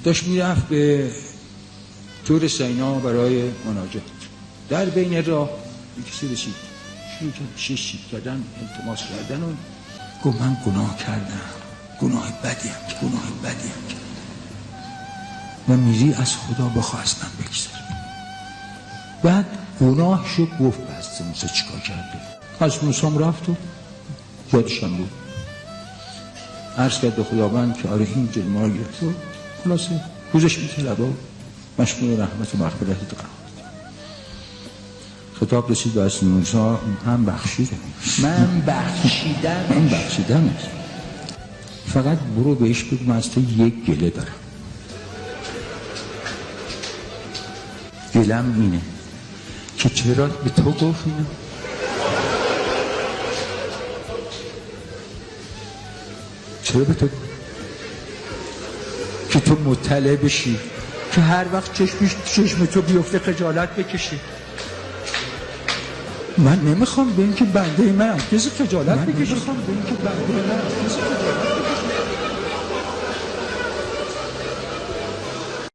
داشت میرفت به تور سینا برای مناجات. در بین راه کسی رسید، شروع کرد شیش کردن، التماس کردن و گفت من گناه کردم، گناه بدیم کرد و میری از خدا بخواستم بگذر. بعد گناهشو گفت بست موسی چیکار کرده. از موسی رفت و یادشم بود، عرض کرد به خداوند که آره این جلمه ها گرفت و خلاصه روزش میطلب و مشمول رحمت و مغفرت قرار. خطاب رسید به از موسی، هم بخشیده، من بخشیدم فقط برو بهش بگو من از تو یک گله دارم. گلم اینه که چرا به تو گفت اینو؟ چرا به تو گفت؟ که تو مطلع بشی، که هر وقت چشم تو بیفته خجالت بکشی. من نمیخوام به این که بنده من کسی خجالت بکشی.